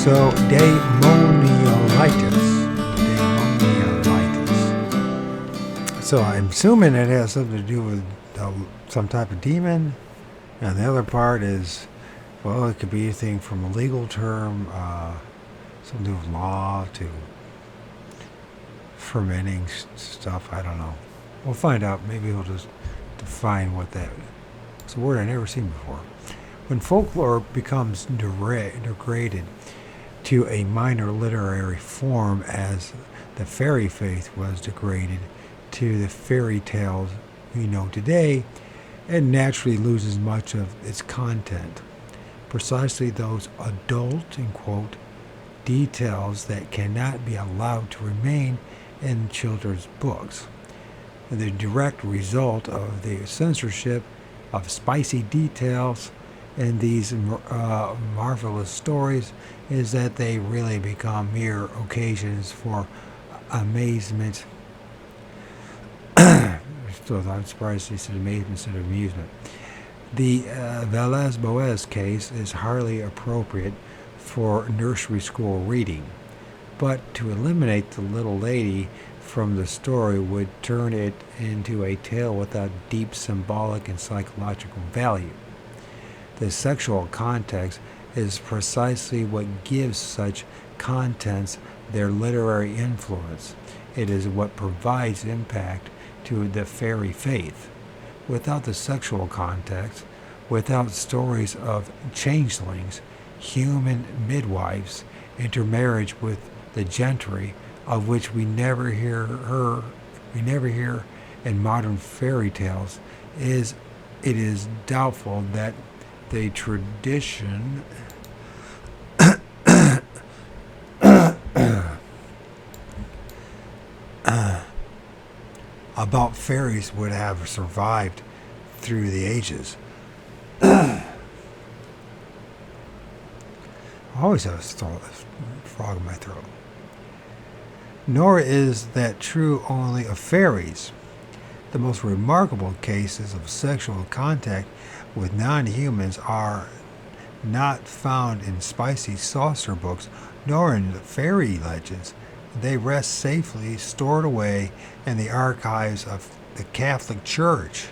So, daemoniolitis. So I'm assuming it has something to do with some type of demon. And the other part is, well, it could be anything from a legal term, something to do with law, to fermenting stuff. I don't know. We'll find out. Maybe we'll just define what that is. It's a word I've never seen before. When folklore becomes degraded to a minor literary form, as the fairy faith was degraded to the fairy tales we know today, it naturally loses much of its content. Precisely those adult, in quote, details that cannot be allowed to remain in children's books. The direct result of the censorship of spicy details in these marvelous stories is that they really become mere occasions for amazement. So I'm surprised he said amazement instead of amusement. The Velez-Boas case is hardly appropriate for nursery school reading, but to eliminate the little lady from the story would turn it into a tale without deep symbolic and psychological value. The sexual context is precisely what gives such contents their literary influence. It is what provides impact to the fairy faith. Without the sexual context, without stories of changelings, human midwives, intermarriage with the gentry, of which we never hear in modern fairy tales, it is doubtful that the tradition about fairies would have survived through the ages. I always have a frog in my throat. Nor is that true only of fairies. The most remarkable cases of sexual contact with non-humans are not found in spicy saucer books, nor in fairy legends. They rest safely stored away in the archives of the Catholic Church.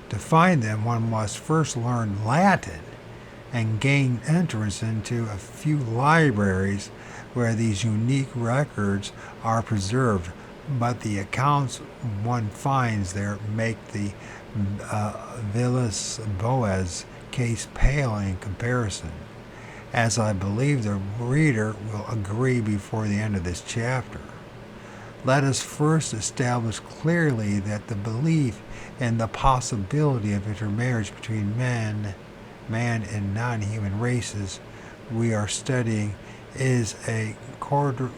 To find them, one must first learn Latin and gain entrance into a few libraries where these unique records are preserved, but the accounts one finds there make the Villas-Boas case pale in comparison, as I believe the reader will agree before the end of this chapter. Let us first establish clearly that the belief in the possibility of intermarriage between man and non-human races we are studying is a corollary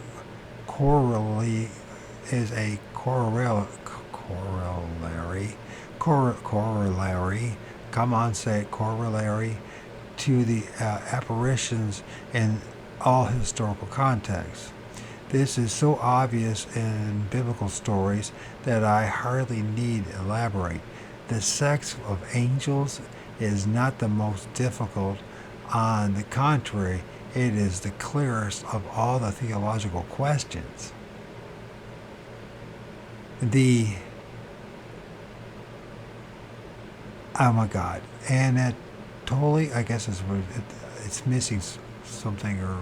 to the apparitions in all historical contexts. This is so obvious in biblical stories that I hardly need elaborate. The sex of angels is not the most difficult. On the contrary, it is the clearest of all the theological questions. Oh my God, Anatoly, I guess it's missing something, or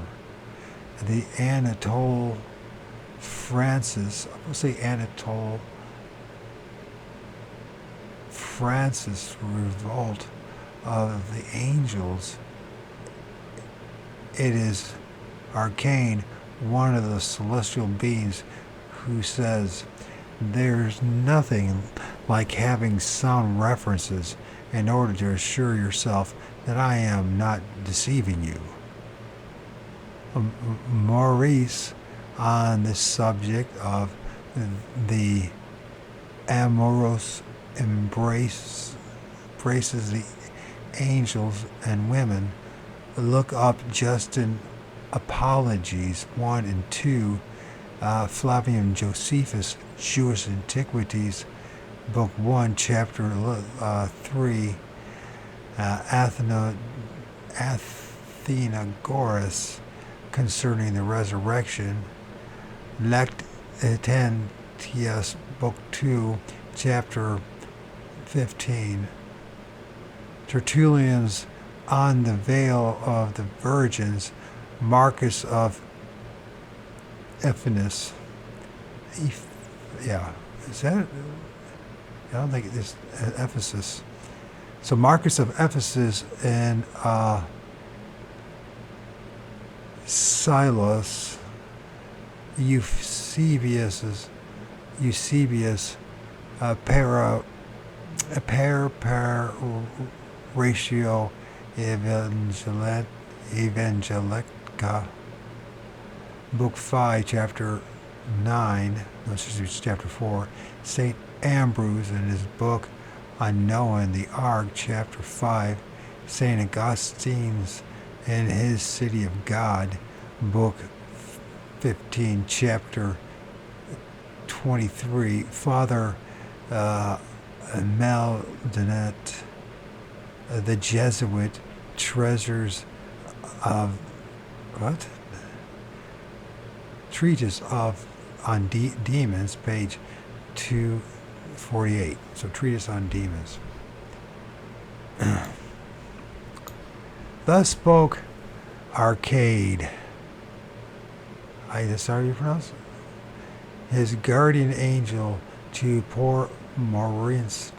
the Anatole Francis, I'll say Anatole Francis revolt of the angels. It is arcane, one of the celestial beings, who says, "There's nothing like having some references in order to assure yourself that I am not deceiving you." Maurice, on the subject of the amorous embraces the angels and women, look up Justin Apologies 1 and 2, Flavian Josephus, Jewish Antiquities, Book 1, Chapter 3, Athenagoras, concerning the resurrection. Lactantius, Book 2, Chapter 15. Tertullian's On the Veil of the Virgins, Marcus of Ephesus. Yeah, is that? I don't think it's Ephesus. So Marcus of Ephesus and Silas, Eusebius, ratio Evangelica, Book 5, Chapter 9, no, it's Chapter 4, St. Ambrose in his book on Noah and the Ark, Chapter 5, St. Augustine's in his City of God, Book 15, Chapter 23, Father Meldenet, the Jesuit, Treasures of what? Treatise on Demons, page 248. So Treatise on Demons. Thus spoke Arcade. That's how you pronounce it? His guardian angel to poor Maurice,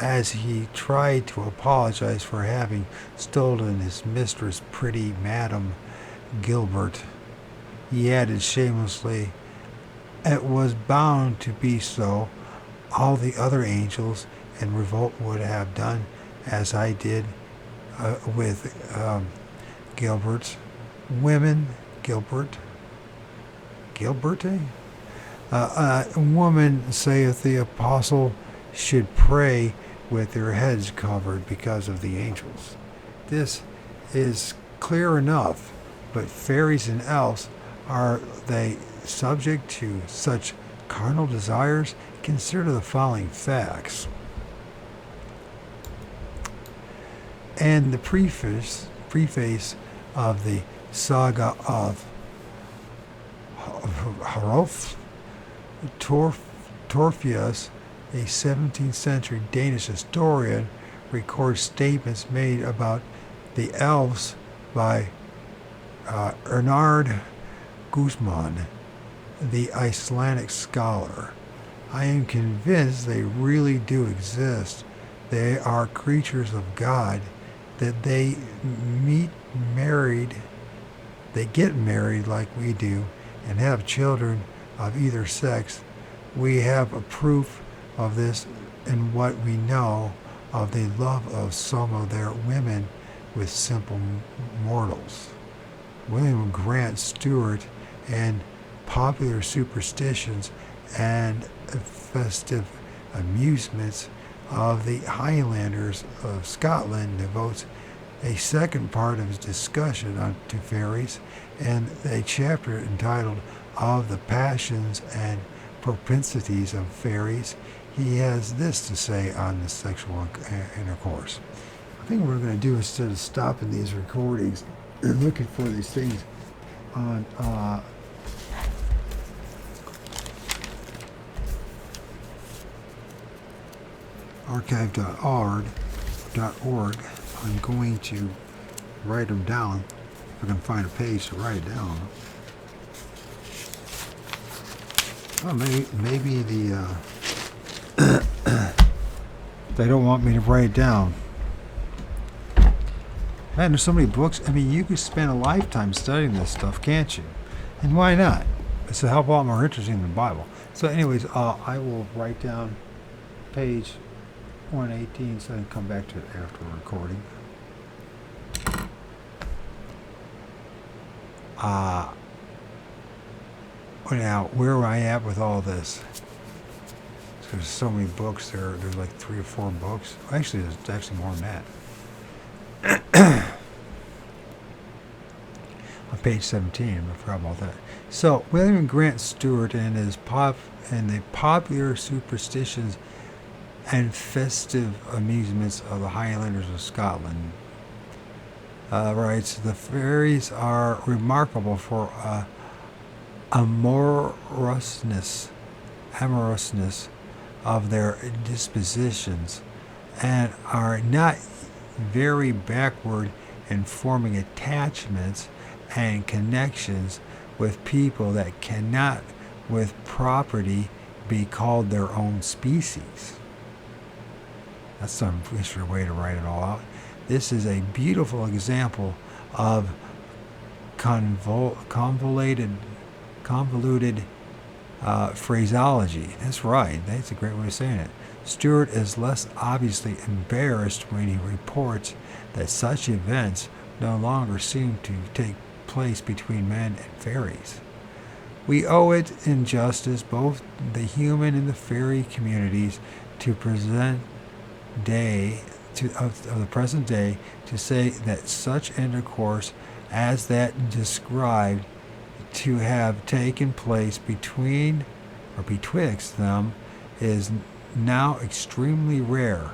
as he tried to apologize for having stolen his mistress, pretty Madame Gilbert. He added shamelessly, "It was bound to be so. All the other angels in revolt would have done as I did with Gilbert's women." Gilberte? A woman, saith the apostle, should pray with their heads covered because of the angels. This is clear enough, but fairies and elves, are they subject to such carnal desires? Consider the following facts. And the preface of the saga of Hrolf Torfius, a 17th century Danish historian, records statements made about the elves by Ernard Guzman, the Icelandic scholar. I am convinced they really do exist. They are creatures of God, that they get married like we do, and have children of either sex. We have a proof of this in what we know of the love of some of their women with simple mortals. William Grant Stewart and Popular Superstitions and Festive Amusements of the Highlanders of Scotland devotes a second part of his discussion to fairies, and a chapter entitled Of the Passions and Propensities of Fairies. He has this to say on the sexual intercourse. I think what we're going to do, instead of stopping these recordings and looking for these things on archive.org, I'm going to write them down. If I can find a page to write it down. Oh, maybe they don't want me to write it down. Man, there's so many books. I mean, you could spend a lifetime studying this stuff, can't you? And why not? It's a hell of a lot more interesting than the Bible. So anyways, I will write down page 118 so I can come back to it after recording. Now, where am I at with all this? There's so many books. There's like 3 or 4 books. Actually, there's actually more than that. On page 17, I forgot about that. So, William Grant Stewart and the Popular Superstitions and Festive Amusements of the Highlanders of Scotland. writes, the fairies are remarkable for amorousness, amorousness of their dispositions, and are not very backward in forming attachments and connections with people that cannot, with property, be called their own species. That's some interesting way to write it all out. This is a beautiful example of convoluted phraseology. That's right. That's a great way of saying it. Stewart is less obviously embarrassed when he reports that such events no longer seem to take place between men and fairies. We owe it in justice, both the human and the fairy communities, to present day of the present day, to say that such intercourse as that described to have taken place between or betwixt them is now extremely rare,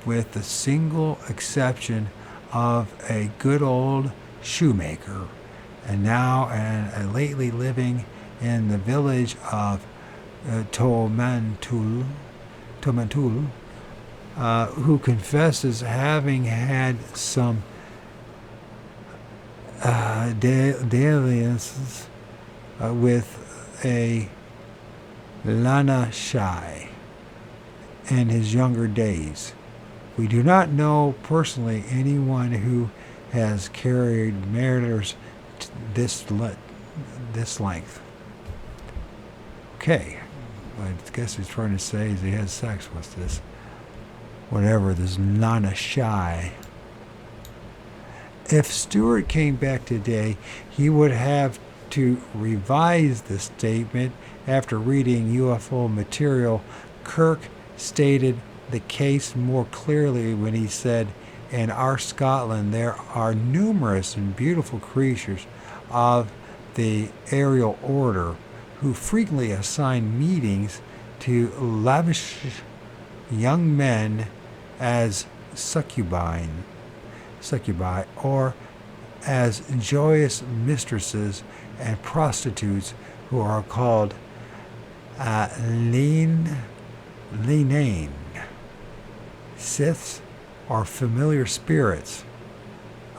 with the single exception of a good old shoemaker, and lately living in the village of Tomentul, who confesses having had some dalliances with a Lana Shai in his younger days. We do not know personally anyone who has carried matters this length. Okay, I guess he's trying to say is he has sex with this, whatever, this Lana Shai. If Stewart came back today, he would have to revise the statement. After reading UFO material, Kirk stated the case more clearly when he said, in our Scotland there are numerous and beautiful creatures of the aerial order who frequently assign meetings to lavish young men as succubi, or as joyous mistresses and prostitutes who are called Leanane, Siths, or familiar spirits.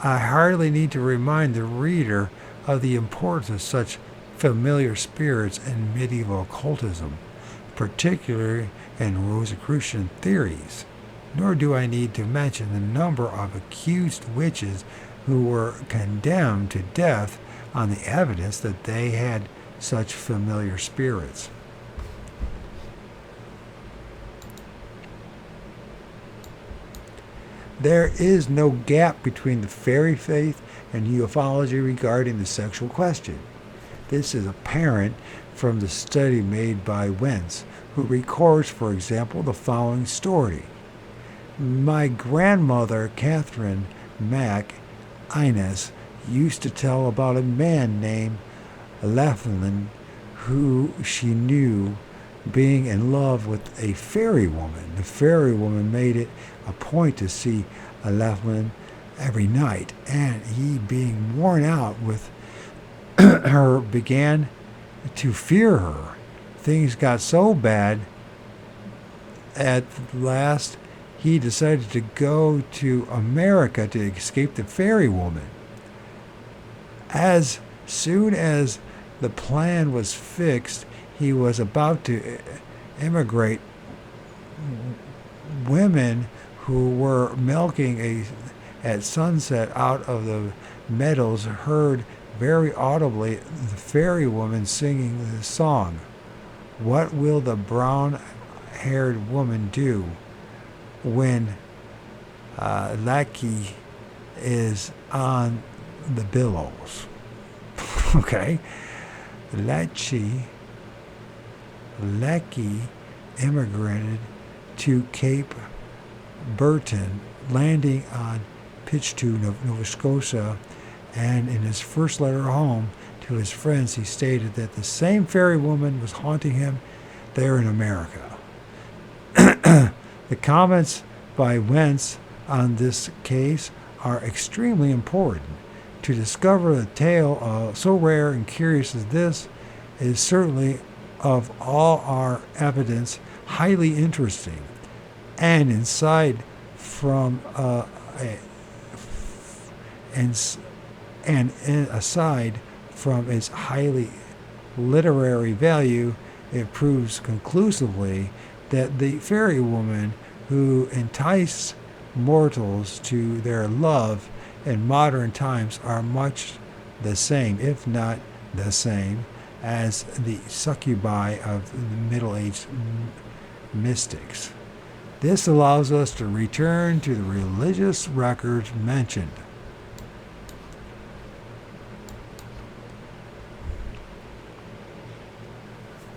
I hardly need to remind the reader of the importance of such familiar spirits in medieval occultism, particularly in Rosicrucian theories. Nor do I need to mention the number of accused witches who were condemned to death on the evidence that they had such familiar spirits. There is no gap between the fairy faith and ufology regarding the sexual question. This is apparent from the study made by Wentz, who records, for example, the following story. My grandmother, Catherine Mac Innes, used to tell about a man named Laughlin who she knew being in love with a fairy woman. The fairy woman made it a point to see Laughlin every night, and he, being worn out with her, began to fear her. Things got so bad at last he decided to go to America to escape the fairy woman. As soon as the plan was fixed, he was about to immigrate. Women who were milking at sunset out of the meadows heard very audibly the fairy woman singing the song. What will the brown-haired woman do when Lackey is on the billows? Okay. Lackey immigrated to Cape Breton, landing on Pitchtu, Nova Scotia, and in his first letter home to his friends, he stated that the same fairy woman was haunting him there in America. The comments by Wentz on this case are extremely important. To discover a tale so rare and curious as this is certainly, of all our evidence, highly interesting, and from aside from its highly literary value, it proves conclusively that the fairy woman who enticed mortals to their love in modern times are much the same, if not the same, as the succubi of the Middle-aged mystics. This allows us to return to the religious records mentioned.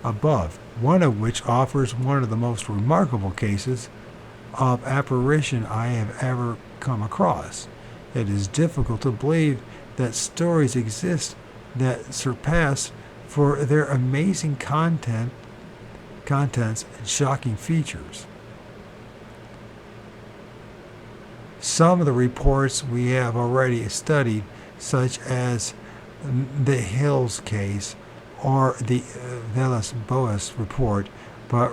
Above, one of which offers one of the most remarkable cases of apparition I have ever come across. It is difficult to believe that stories exist that surpass for their amazing contents and shocking features. Some of the reports we have already studied, such as the Hills case or the Villas-Boas report, but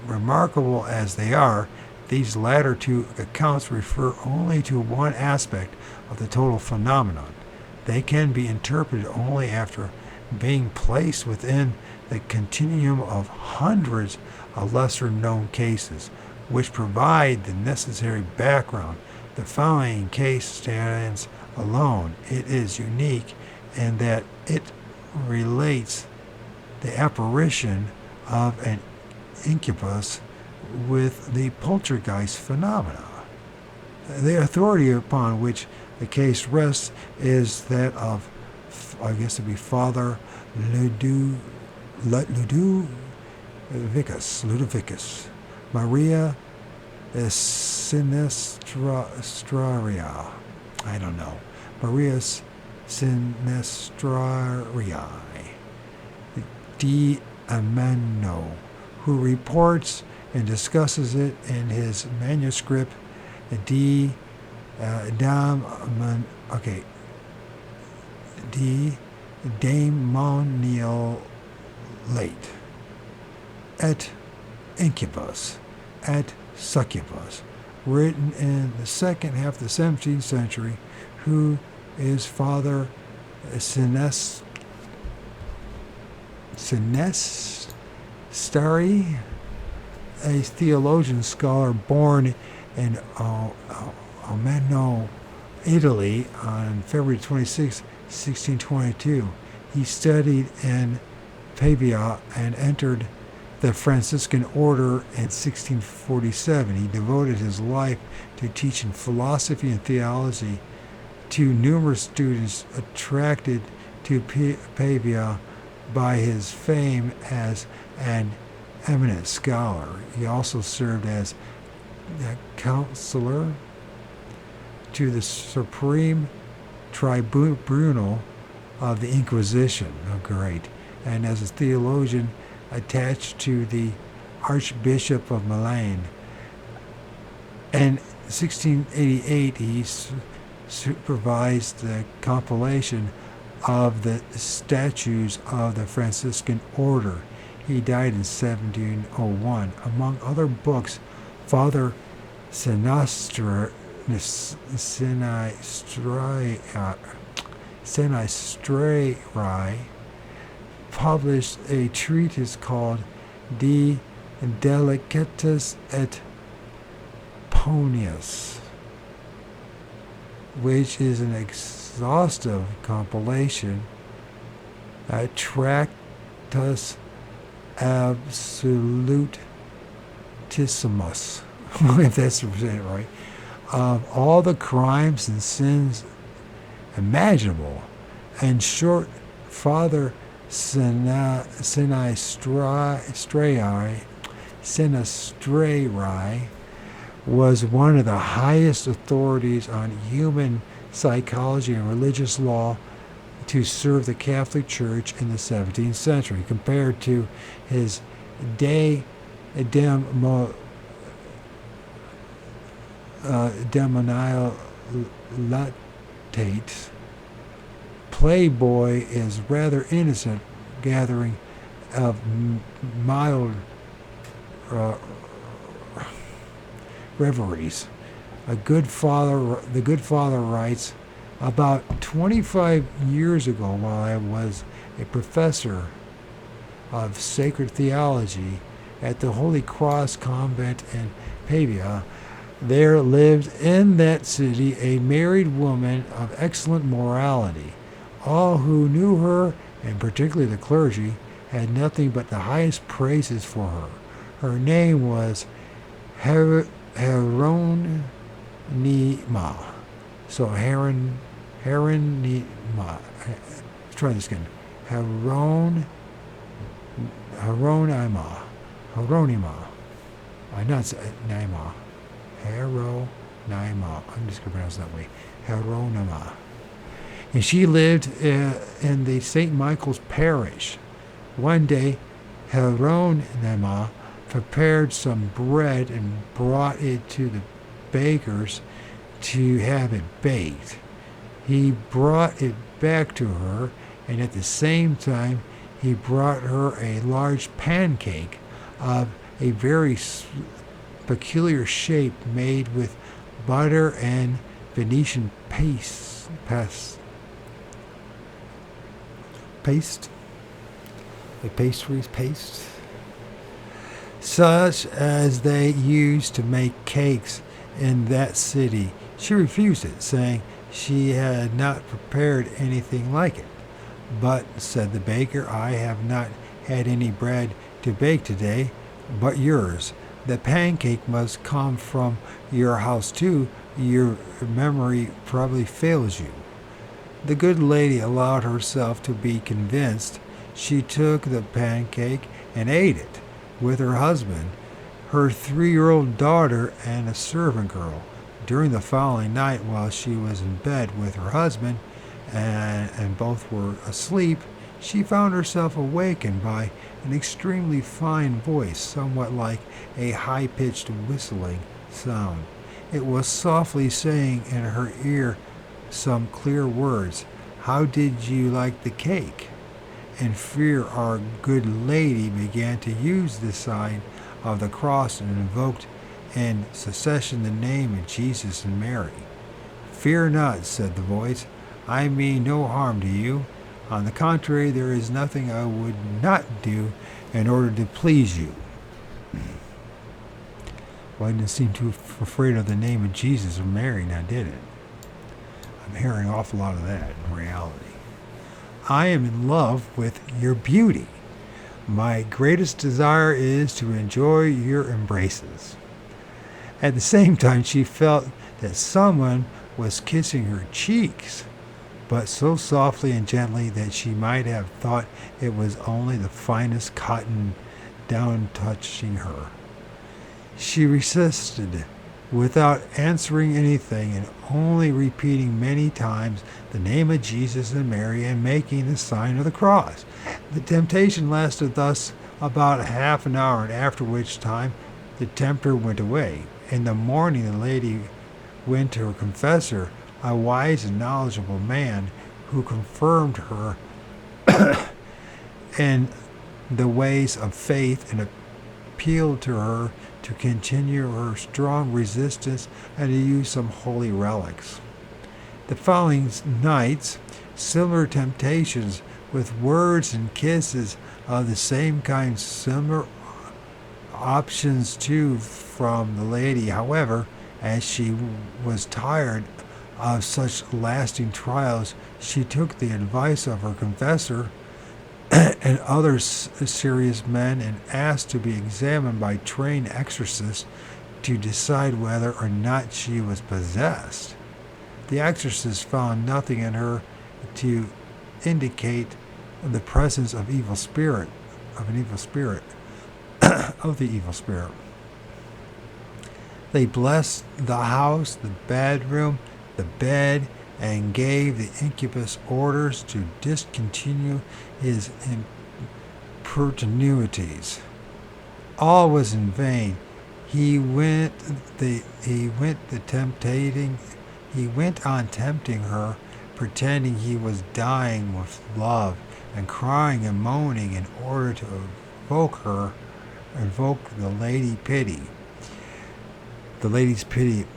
remarkable as they are, these latter two accounts refer only to one aspect of the total phenomenon. They can be interpreted only after being placed within the continuum of hundreds of lesser-known cases, which provide the necessary background. The following case stands alone. It is unique in that it relates the apparition of an incubus with the poltergeist phenomena. The authority upon which the case rests is that of, I guess it'd be Father Ludovicus Maria Sinistraria. I don't know. Maria Sinistraria di Amano, who reports and discusses it in his manuscript di Daemoniolate et Incubus et Succubus, written in the second half of the 17th century, who is Father Sinestari, a theologian scholar born in Omeno, Italy, on February 26, 1622. He studied in Pavia and entered the Franciscan order in 1647. He devoted his life to teaching philosophy and theology to numerous students attracted to Pavia by his fame as an eminent scholar. He also served as a counselor to the Supreme Tribunal of the Inquisition. Oh, great. And as a theologian attached to the Archbishop of Milan. In 1688, he supervised the compilation of the statutes of the Franciscan order. He died in 1701. Among other books, Father Sinistrai published a treatise called De Delicatis et Ponius, which is an exhaustive compilation, a Tractus Absolutissimus, if that's it right, of all the crimes and sins imaginable. In short, Father Sinistrai was one of the highest authorities on human psychology and religious law to serve the Catholic Church in the 17th century, compared to his demoniolate lactates. Playboy is rather innocent, gathering of mild uh, reveries. The good father writes, about 25 years ago, while I was a professor of sacred theology at the Holy Cross Convent in Pavia, there lived in that city a married woman of excellent morality. All who knew her, and particularly the clergy, had nothing but the highest praises for her. Her name was Heronima. So Heronima. Let's try this again. Hieronima. I not say Naima. Hieronima. I'm just going to pronounce it that way. Hieronima. And she lived in the St. Michael's Parish. One day, Hieronima prepared some bread and brought it to the bakers to have it baked. He brought it back to her, and at the same time, he brought her a large pancake of a very peculiar shape made with butter and Venetian paste, such as they used to make cakes in that city. She refused it, saying she had not prepared anything like it. But, said the baker, I have not had any bread to bake today but yours. The pancake must come from your house too. Your memory probably fails you. The good lady allowed herself to be convinced. She took the pancake and ate it with her husband, her 3-year-old daughter, and a servant girl. During the following night, while she was in bed with her husband, and both were asleep, she found herself awakened by an extremely fine voice, somewhat like a high-pitched whistling sound. It was softly saying in her ear some clear words. How did you like the cake? In fear, our good lady began to use the sign of the cross and invoked in succession the name of Jesus and Mary. Fear not, said the voice. I mean no harm to you. On the contrary, there is nothing I would not do in order to please you. Well, I didn't seem too afraid of the name of Jesus or Mary, now did it? I'm hearing an awful lot of that in reality. I am in love with your beauty. My greatest desire is to enjoy your embraces. At the same time, she felt that someone was kissing her cheeks, but so softly and gently that she might have thought it was only the finest cotton down touching her. She resisted without answering anything and only repeating many times the name of Jesus and Mary and making the sign of the cross. The temptation lasted thus about half an hour, and after which time the tempter went away. In the morning the lady went to her confessor, a wise and knowledgeable man, who confirmed her in the ways of faith and appealed to her to continue her strong resistance and to use some holy relics. The following nights, similar temptations with words and kisses of the same kind, similar options too from the lady. However, as she was tired of such lasting trials, she took the advice of her confessor and other serious men and asked to be examined by trained exorcists to decide whether or not she was possessed. The exorcists found nothing in her to indicate the presence of evil spirit, of the evil spirit. They blessed the house, the bedroom, the bed, and gave the incubus orders to discontinue his importunities. All was in vain. He went the tempting He went on tempting her, pretending he was dying with love, and crying and moaning in order to invoke the lady's pity.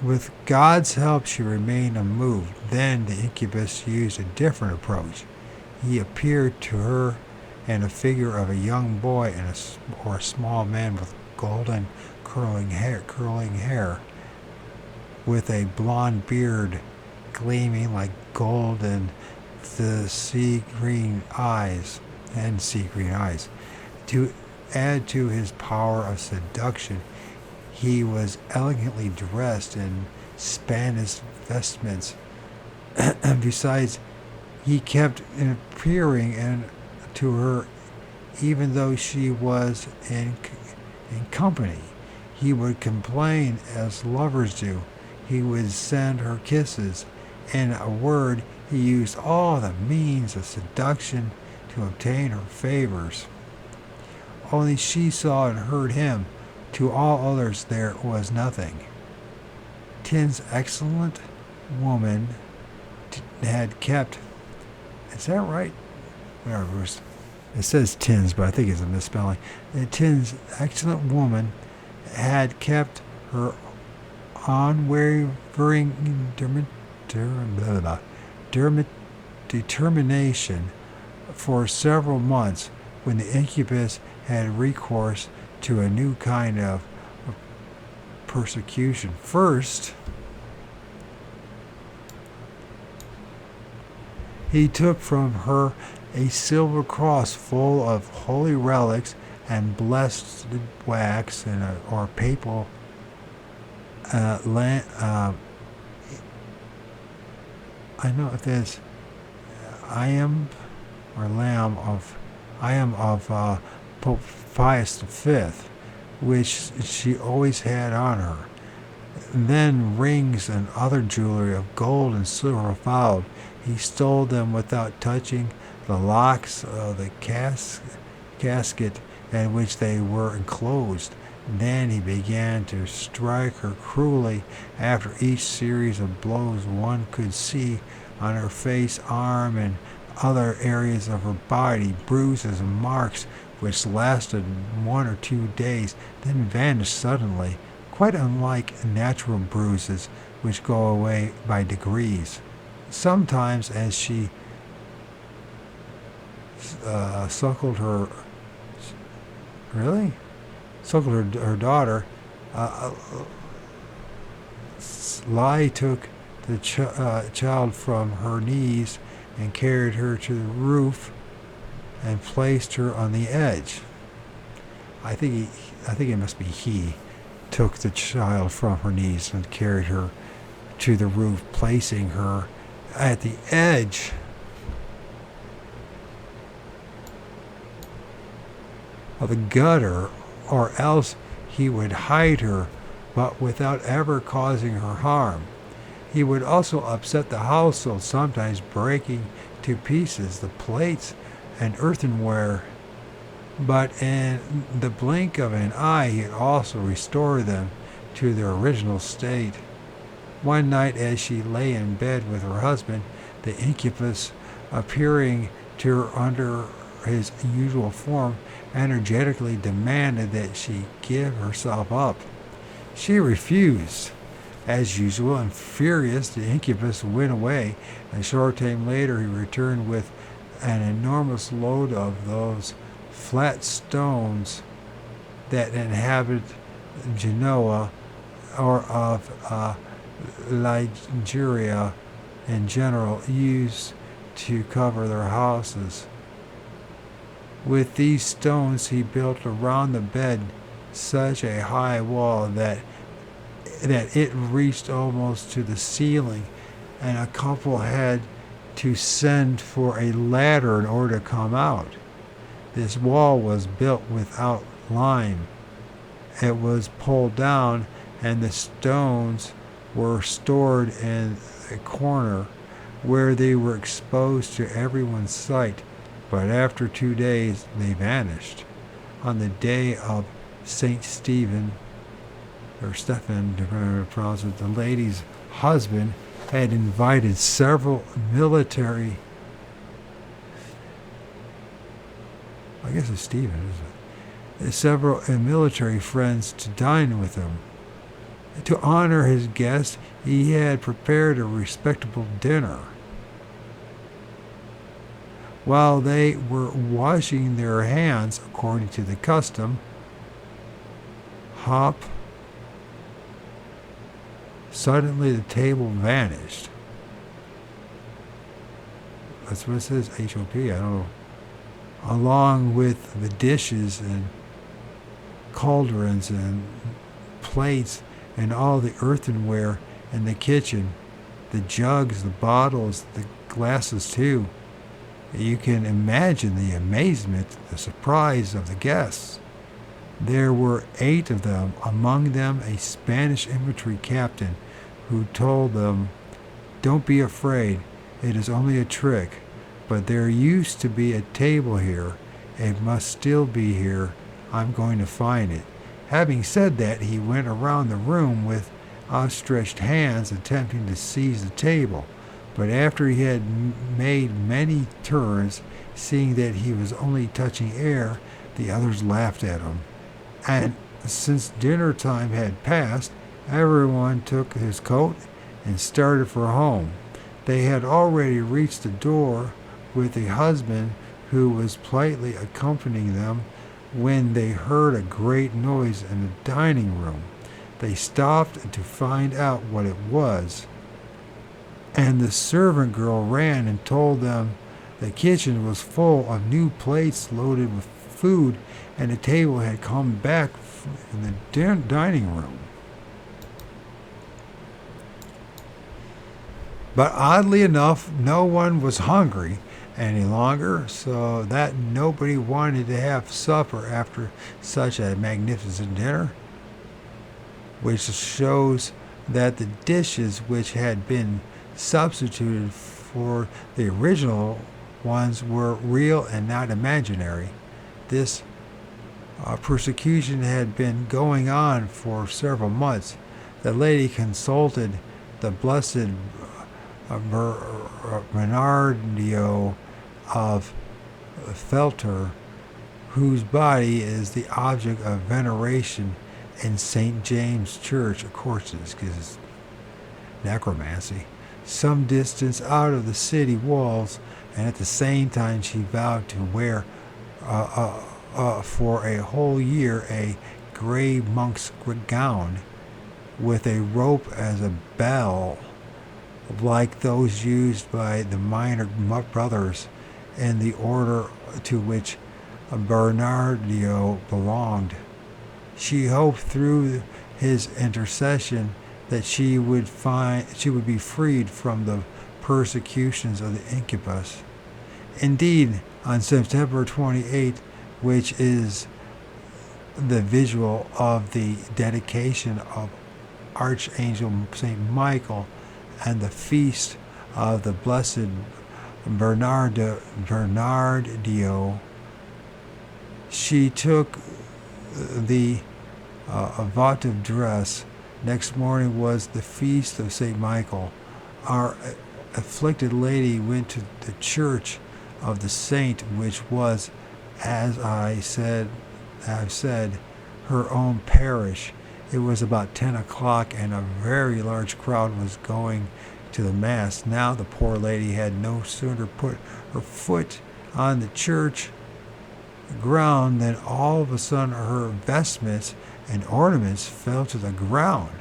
With God's help, she remained unmoved. Then the incubus used a different approach. He appeared to her in the figure of a young boy or a small man with golden curling hair, with a blonde beard gleaming like gold and sea green eyes. To add to his power of seduction, he was elegantly dressed in Spanish vestments. Besides, he kept appearing to her even though she was in company. He would complain as lovers do. He would send her kisses. In a word, he used all the means of seduction to obtain her favors. Only she saw and heard him. To all others there was nothing. Tin's excellent woman had kept... Is that right? Whatever. It says Tin's, but I think it's a misspelling. Tin's excellent woman had kept her unwavering determination for several months, when the incubus had recourse to a new kind of persecution. First, he took from her a silver cross full of holy relics and blessed wax or papal I know if there's I am of Pope Pius V, which she always had on her. Then rings and other jewelry of gold and silver followed. He stole them without touching the locks of the casket in which they were enclosed. Then he began to strike her cruelly. After each series of blows, one could see on her face, arm, and other areas of her body bruises and marks which lasted 1 or 2 days, then vanished suddenly, quite unlike natural bruises which go away by degrees. Sometimes, as she suckled her daughter, Lai took the child from her knees and carried her to the roof and placed her on the edge. I think it must be he took the child from her knees and carried her to the roof, placing her at the edge of the gutter, or else he would hide her, but without ever causing her harm. He would also upset the household, sometimes breaking to pieces the plates and earthenware, but in the blink of an eye he'd also restore them to their original state. One night, as she lay in bed with her husband, the incubus, appearing to her under his usual form, energetically demanded that she give herself up. She refused. As usual, and furious, the incubus went away. A short time later, he returned with an enormous load of those flat stones that inhabit Genoa, or of Liguria in general, used to cover their houses. With these stones he built around the bed such a high wall that it reached almost to the ceiling, and a couple had to send for a ladder in order to come out. This wall was built without lime. It was pulled down, and the stones were stored in a corner where they were exposed to everyone's sight. But after 2 days they vanished. On the day of St. Stephen, depending on how to pronounce it, the lady's husband had invited several military, I guess it's Stephen, isn't it? Several military friends to dine with him. To honor his guest, he had prepared a respectable dinner. While they were washing their hands according to the custom, suddenly the table vanished. That's what it says, HOP, I don't know. Along with the dishes and cauldrons and plates and all the earthenware in the kitchen, the jugs, the bottles, the glasses too. You can imagine the amazement, the surprise of the guests. There were 8 of them, among them a Spanish infantry captain who told them, "Don't be afraid, it is only a trick, but there used to be a table here. It must still be here. I'm going to find it." Having said that, he went around the room with outstretched hands attempting to seize the table. But after he had made many turns, seeing that he was only touching air, the others laughed at him. And since dinner time had passed, everyone took his coat and started for home. They had already reached the door with the husband, who was politely accompanying them, when they heard a great noise in the dining room. They stopped to find out what it was, and the servant girl ran and told them the kitchen was full of new plates loaded with food, and the table had come back in the dining room. But oddly enough, no one was hungry any longer, so that nobody wanted to have supper after such a magnificent dinner, which shows that the dishes which had been substituted for the original ones were real and not imaginary. This persecution had been going on for several months. The lady consulted the blessed Bernardino of Felter, whose body is the object of veneration in St. James Church, of course, because it's necromancy, some distance out of the city walls, and at the same time she vowed to wear for a whole year a gray monk's gown with a rope as a bell, like those used by the minor brothers in the order to which Bernardino belonged. She hoped through his intercession that she would be freed from the persecutions of the incubus. Indeed, on September 28th, which is the visual of the dedication of Archangel St. Michael and the feast of the Blessed Bernardino, she took the votive dress. Next morning was the feast of St. Michael. Our afflicted lady went to the church of the saint, which was, as I've said, her own parish. It was about 10 o'clock, and a very large crowd was going to the Mass. Now the poor lady had no sooner put her foot on the church ground than all of a sudden her vestments and ornaments fell to the ground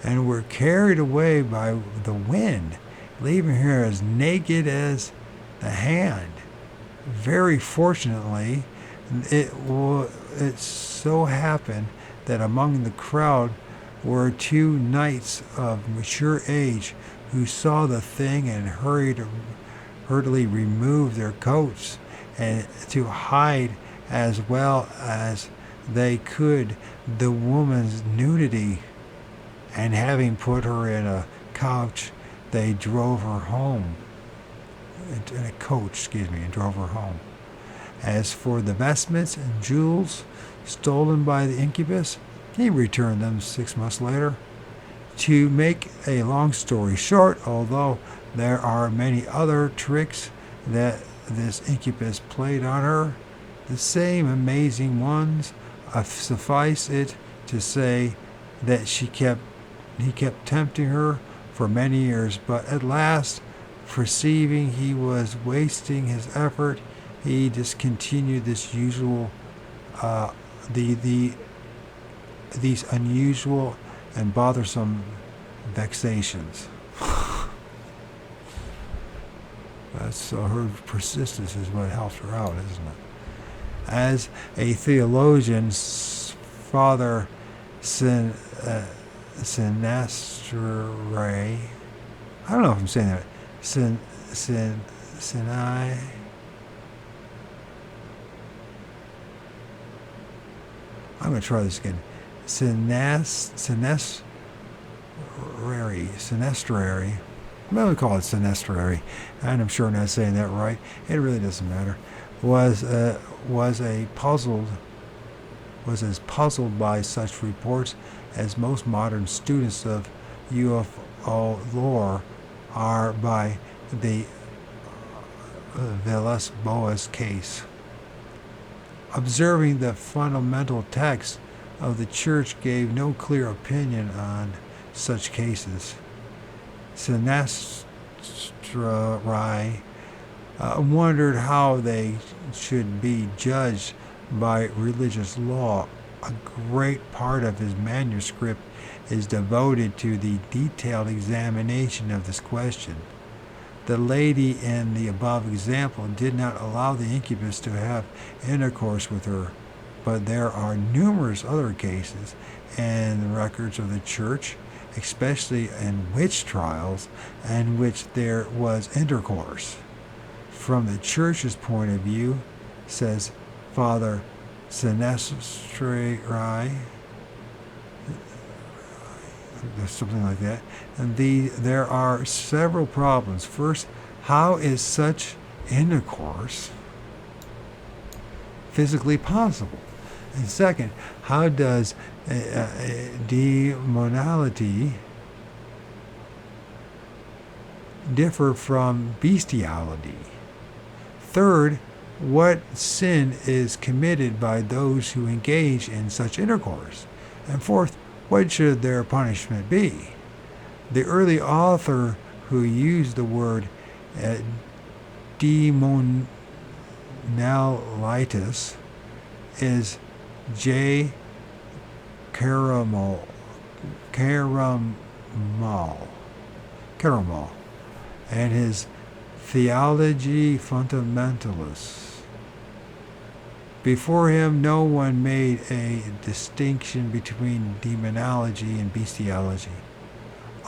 and were carried away by the wind, leaving her as naked as the hand. Very fortunately, it so happened that among the crowd were 2 knights of mature age who saw the thing and hurriedly removed their coats and to hide as well as they could the woman's nudity, and having put her in a couch, they drove her home. In a coach, and drove her home. As for the vestments and jewels stolen by the incubus, he returned them 6 months later. To make a long story short, although there are many other tricks that this incubus played on her, the same amazing ones, suffice it to say that he kept tempting her for many years, but at last, perceiving he was wasting his effort, he discontinued this usual, these unusual and bothersome vexations. So her persistence is what helped her out, isn't it? As a theologian, Father Sinestre, I don't know if I'm saying that. Sinai. I'm going to try this again. Sinestrary. I'm going to call it Sinestrary, and I'm sure I'm not saying that right. It really doesn't matter. Was as puzzled by such reports as most modern students of UFO lore are by the Villas-Boas case. Observing the fundamental text of the Church gave no clear opinion on such cases. Sinestrai wondered how they should be judged by religious law. A great part of his manuscript is devoted to the detailed examination of this question. The lady in the above example did not allow the incubus to have intercourse with her, but there are numerous other cases and the records of the Church, especially in witch trials, in which there was intercourse. From the Church's point of view, says Father Sinestrai, something like that, and there are several problems. First, how is such intercourse physically possible? And second, how does demonality differ from bestiality? Third, what sin is committed by those who engage in such intercourse? And fourth, what should their punishment be? The early author who used the word demonalitis is J. Caramal, and his Theology Fundamentalis. Before him, no one made a distinction between demonology and bestiality.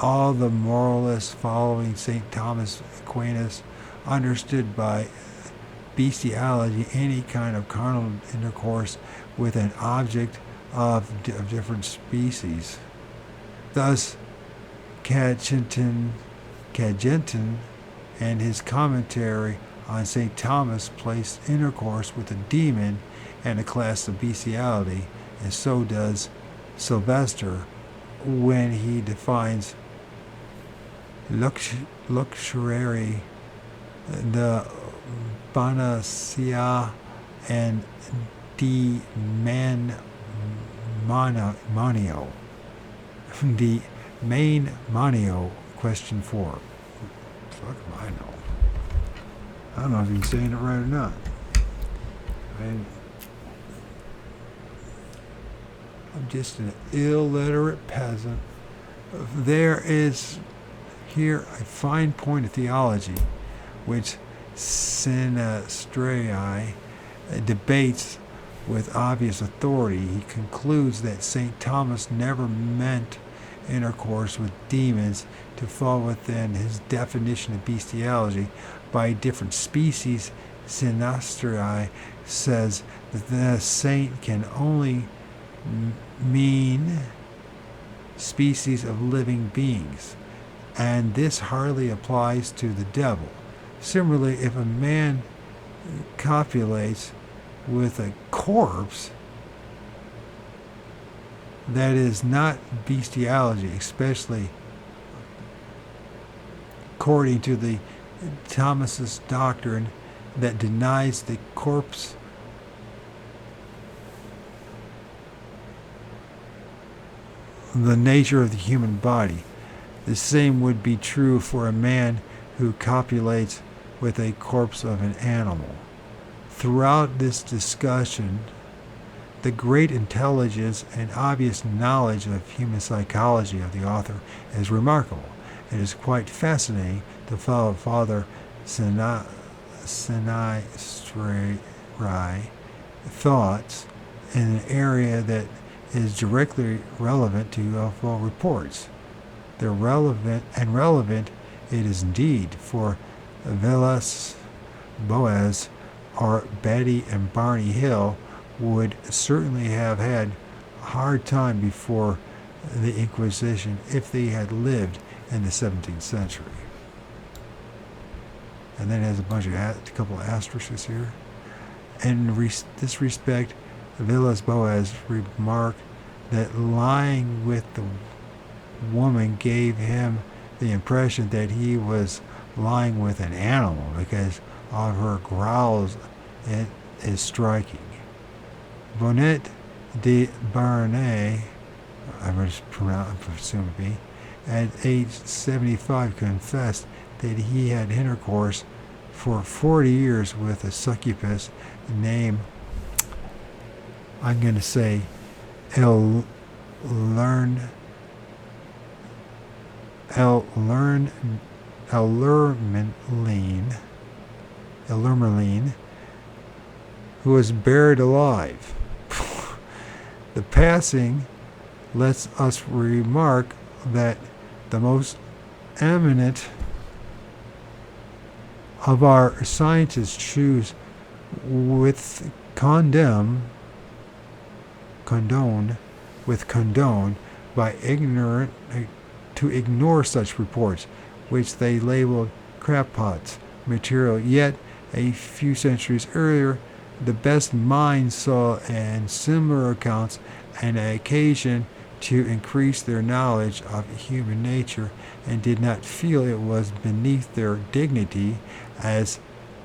All the moralists following St. Thomas Aquinas understood by bestiality any kind of carnal intercourse with an object of different species. Thus, Cajetan and his commentary on St. Thomas placed intercourse with a demon and a class of bestiality, and so does Sylvester when he defines luxury, the Bonacia, and demanio. The main manio, question 4. Fuck if I know. I don't know if you're saying it right or not. I'm just an illiterate peasant. There is here a fine point of theology which Sinestrai debates with obvious authority. He concludes that St. Thomas never meant intercourse with demons to fall within his definition of bestiality. By different species, Sinestrai says that the saint can only mean species of living beings, and this hardly applies to the devil. Similarly, if a man copulates with a corpse, that is not bestiality, especially according to the Thomisist doctrine that denies the corpse the nature of the human body. The same would be true for a man who copulates with a corpse of an animal. Throughout this discussion, the great intelligence and obvious knowledge of human psychology of the author is remarkable. It is quite fascinating to follow Father Sinai thoughts in an area that is directly relevant to UFO reports. They're relevant it is indeed, for Villas Boas or Betty and Barney Hill would certainly have had a hard time before the Inquisition if they had lived in the 17th century. And then it has a couple of asterisks here. In this respect, Villas Boas remarked that lying with the woman gave him the impression that he was lying with an animal because of her growls. It is striking. Bonnet de Barnay, I'm going to presume to be, at age 75 confessed that he had intercourse for 40 years with a succubus named, I'm going to say, Ellermerline, who was buried alive. The passing lets us remark that the most eminent of our scientists choose with condone by ignorant to ignore such reports, which they labeled crackpots material. Yet a few centuries earlier, the best minds saw in similar accounts an occasion to increase their knowledge of human nature and did not feel it was beneath their dignity as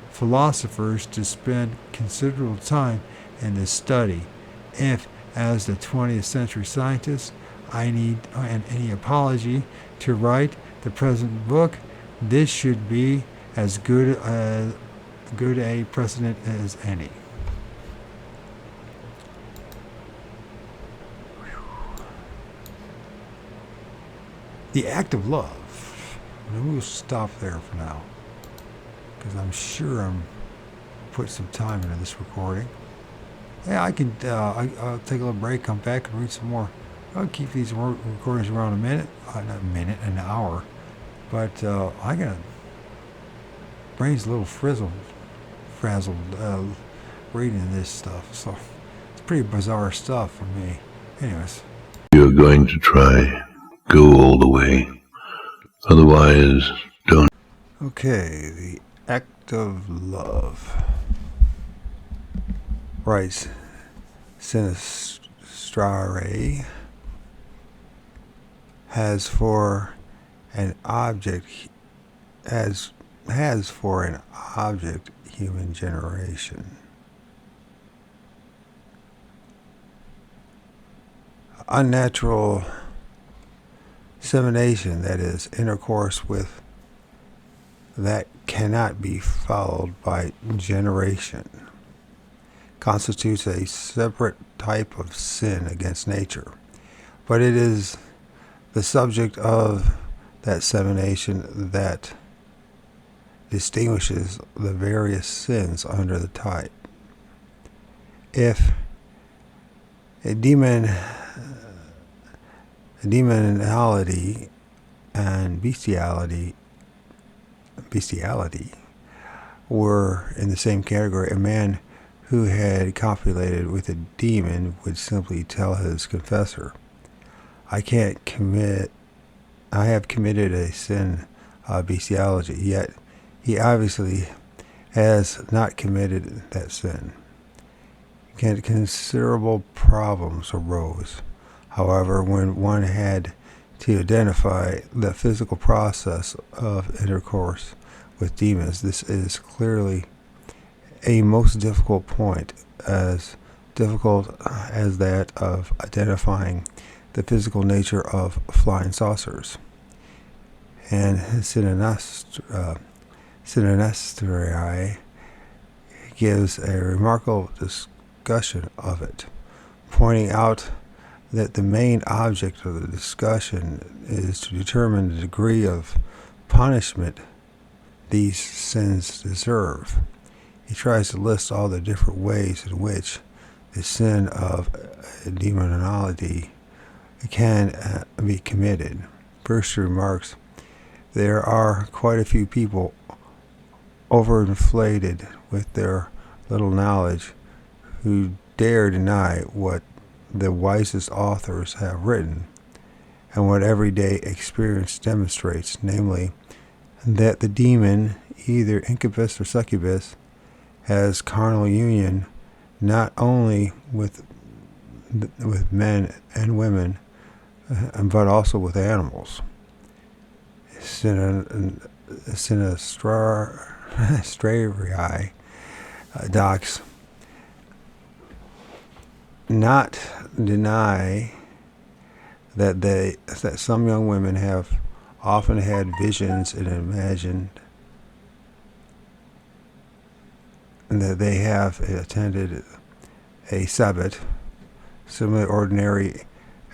philosophers to spend considerable time in this study. If, as the 20th century scientist, I need any apology to write the present book, this should be as good a precedent as any. The act of love. We'll stop there for now, because I'm sure I'm put some time into this recording. Yeah, I can. I'll take a little break, come back, and read some more. I'll keep these recordings around a minute, not a minute, an hour. But I got brain's a little frazzled reading this stuff. So it's pretty bizarre stuff for me. Anyways, you're going to try. Go all the way. Otherwise, don't. Okay, the act of love. Writes Sinistrare has for an object human generation. Unnatural semination, that is, intercourse with that cannot be followed by generation, constitutes a separate type of sin against nature, but it is the subject of that semination that distinguishes the various sins under the type. If a demonality and bestiality were in the same category, a man who had copulated with a demon would simply tell his confessor, I have committed a sin of bestiality, yet he obviously has not committed that sin. Considerable problems arose. However, when one had to identify the physical process of intercourse with demons, this is clearly a most difficult point, as difficult as that of identifying the physical nature of flying saucers. And Sinestri gives a remarkable discussion of it, pointing out that the main object of the discussion is to determine the degree of punishment these sins deserve. He tries to list all the different ways in which the sin of demonology can be committed. First, he remarks, there are quite a few people overinflated with their little knowledge who dare deny what the wisest authors have written and what everyday experience demonstrates, namely, that the demon, either incubus or succubus, has carnal union not only with men and women, but also with animals. Sinestri docs not deny that some young women have often had visions and imagined that they have attended a Sabbath, similar ordinary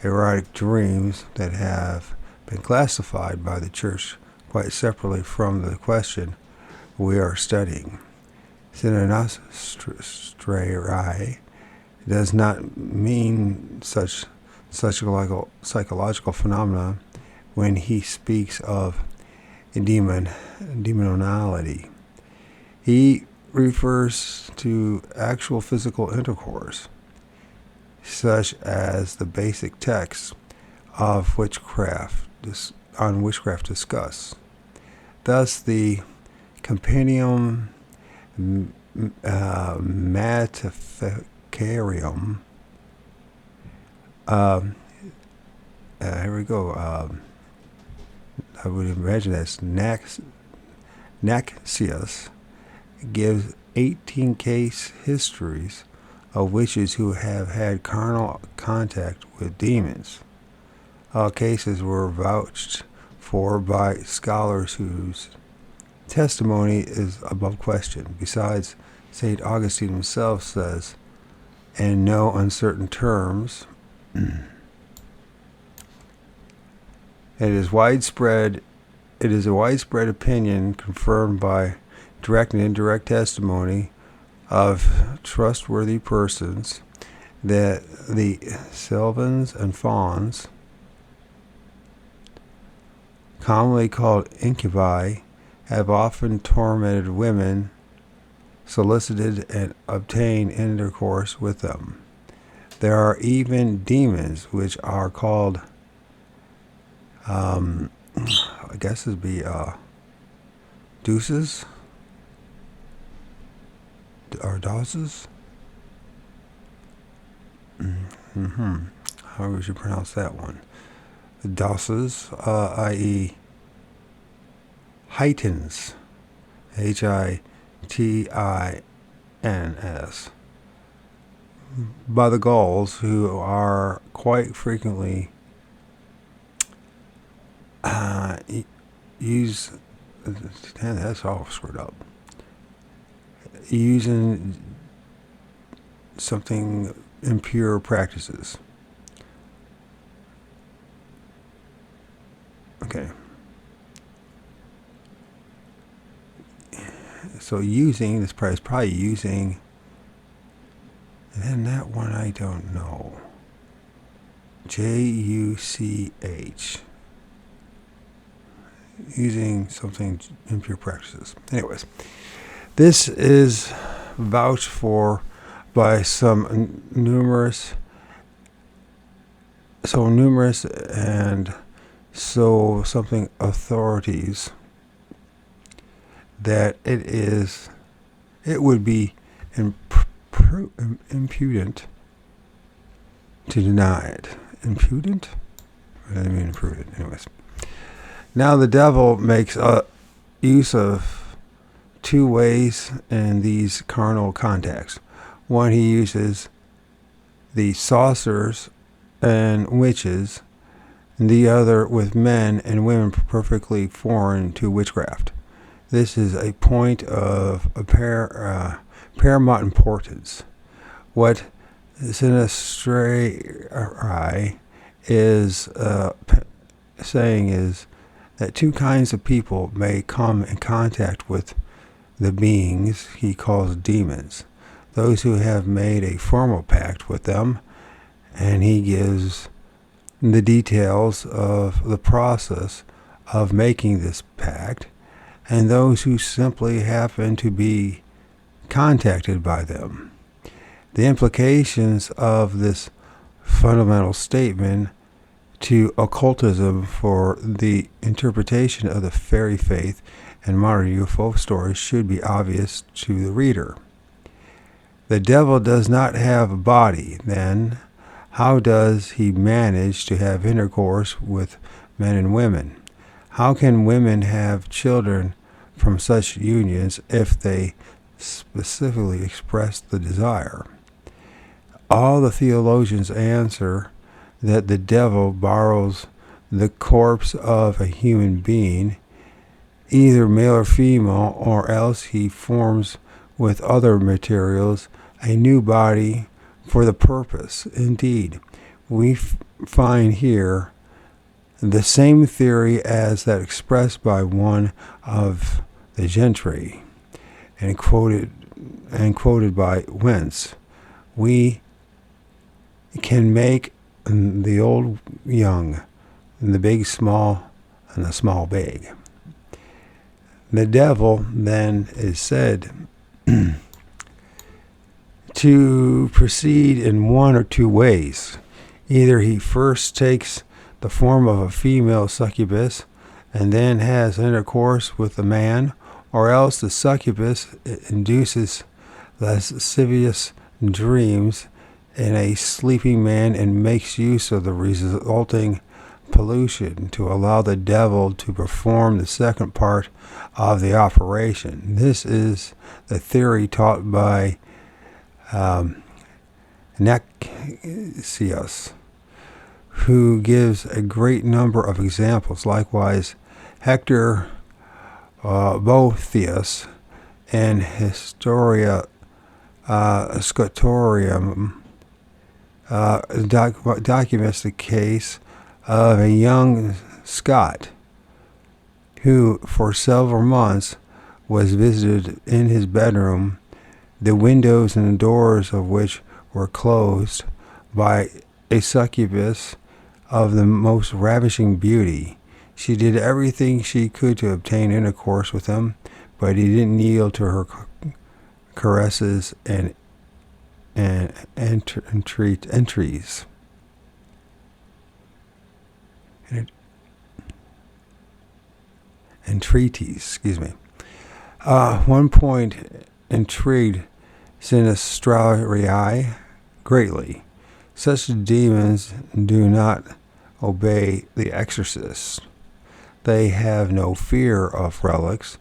erotic dreams that have been classified by the church quite separately from the question we are studying. Sinestri does not mean such psychological phenomena when he speaks of demonality. He refers to actual physical intercourse, such as the basic texts of witchcraft discuss. Thus, the Compendium Matificarium. Here we go. I would imagine that's Naxius gives 18 case histories of witches who have had carnal contact with demons. All cases were vouched for by scholars whose testimony is above question. Besides, St. Augustine himself says, in no uncertain terms, it is a widespread opinion confirmed by direct and indirect testimony of trustworthy persons that the Sylvans and Fauns, commonly called incubi, have often tormented women, solicited and obtained intercourse with them. There are even demons which are called, I guess it'd be deuces or doses. How would you pronounce that one? Doses, i.e. heightens, Hitins, by the Gauls, who are quite frequently that's all screwed up. Using something impure practices. Okay. So using this price, probably using, and then that one I don't know. JUCH. Using something impure practices. Anyways, this is vouched for by some numerous and so something authorities that it would be impudent to deny it. impudent? I didn't mean imprudent. Anyways. Now the devil makes use of two ways in these carnal contacts. One, he uses the sorcerers and witches, and the other with men and women perfectly foreign to witchcraft. This is a point of paramount importance. What Sinistrai is saying is that two kinds of people may come in contact with the beings he calls demons. Those who have made a formal pact with them, and he gives the details of the process of making this pact, and those who simply happen to be contacted by them. The implications of this fundamental statement to occultism for the interpretation of the fairy faith and modern UFO stories should be obvious to the reader. The devil does not have a body, then how does he manage to have intercourse with men and women? How can women have children from such unions if they specifically express the desire? All the theologians answer that the devil borrows the corpse of a human being, either male or female, or else he forms with other materials a new body for the purpose. Indeed, we find here the same theory as that expressed by one of the gentry and quoted by Wentz. We can make the old young, and the big small, and the small big. The devil then is said to proceed in one or two ways. Either he first takes the form of a female succubus and then has intercourse with a man, or else the succubus induces lascivious dreams in a sleeping man and makes use of the resulting pollution to allow the devil to perform the second part of the operation. This is the theory taught by Nexius, who gives a great number of examples. Likewise, Hector Boethius in Historia Scotorium documents the case of a young Scot who for several months was visited in his bedroom, the windows and the doors of which were closed, by a succubus of the most ravishing beauty. She did everything she could to obtain intercourse with him, but he didn't yield to her caresses and entreaties. One point intrigued Sinistrarii greatly. Such demons do not obey the exorcist. They have no fear of relics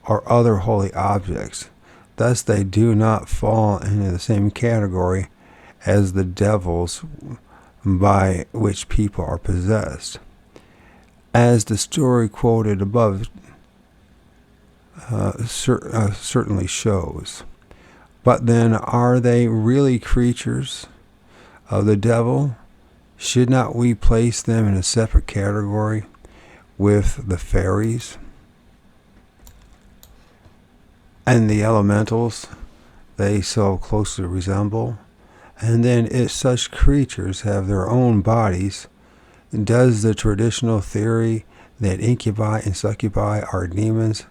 or other holy objects. Thus they do not fall into the same category as the devils by which people are possessed. As the story quoted above certainly shows. But then, are they really creatures of the devil? Should not we place them in a separate category with the fairies and the elementals they so closely resemble? And then, if such creatures have their own bodies, does the traditional theory that incubi and succubi are demons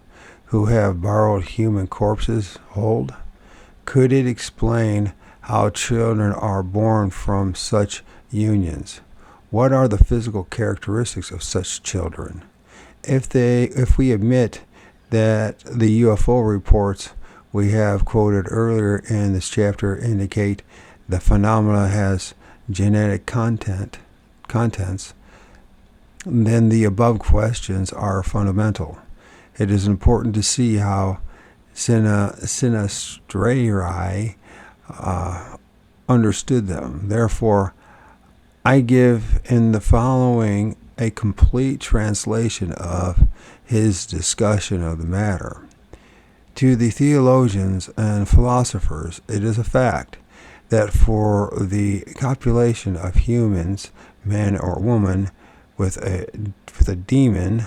who have borrowed human corpses hold? Could it explain how children are born from such unions? What are the physical characteristics of such children? If we admit that the UFO reports we have quoted earlier in this chapter indicate the phenomena has genetic content, contents, then the above questions are fundamental. It is important to see how Sinastrari understood them. Therefore, I give in the following a complete translation of his discussion of the matter. To the theologians and philosophers, it is a fact that for the copulation of humans, man or woman, with a demon,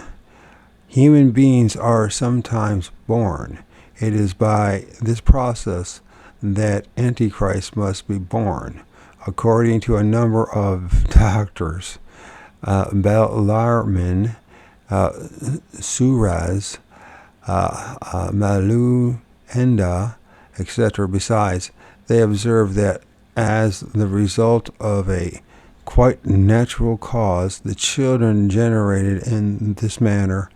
human beings are sometimes born. It is by this process that Antichrist must be born. According to a number of doctors, Bellarmine, Suraz, Maluenda, etc. Besides, they observe that as the result of a quite natural cause, the children generated in this manner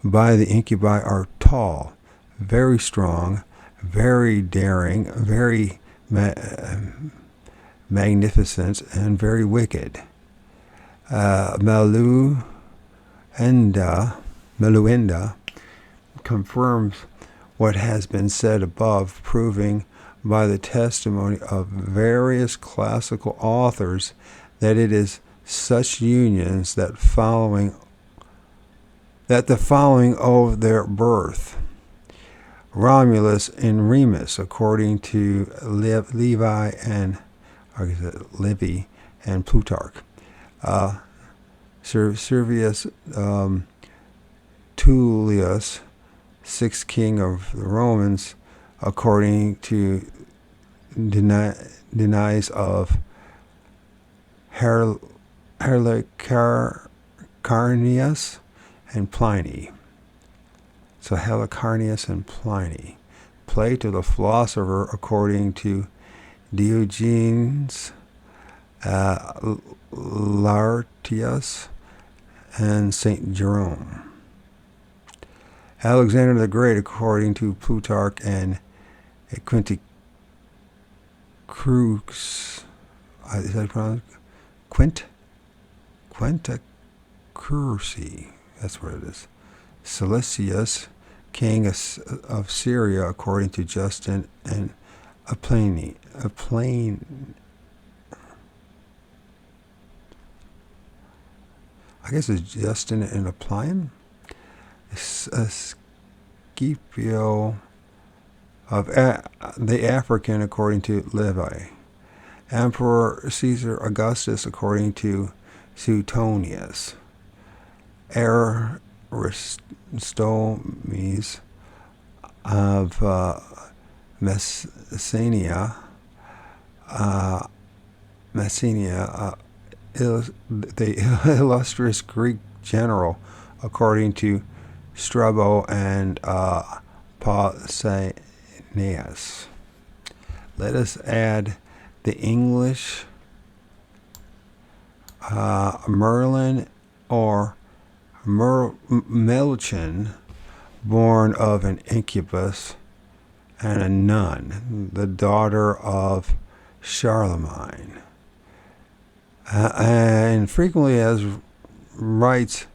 by the incubi are tall, very strong, very daring, very magnificent, and very wicked. Maluenda confirms what has been said above, proving by the testimony of various classical authors that it is such unions that the following owe their birth. Romulus and Remus, according to Livy and Plutarch. Servius Tullius, sixth king of the Romans, according to denies of Helicarnius and Pliny. So Helicarnius and Pliny. Plato the philosopher, according to Diogenes Laertius and St. Jerome. Alexander the Great, according to Plutarch and Quinticrux. Is that pronounced? Quinticursi. That's what it is. Cilicius, king of Syria, according to Justin and Pliny. I guess it's Justin and Aplian. Scipio of the African, according to Livy. Emperor Caesar Augustus, according to Suetonius. Aristomenes of Messenia, the illustrious Greek general, according to Strabo and Pausanias. Let us add the English Merlin or Melchin, born of an incubus and a nun, the daughter of Charlemagne, and frequently as writes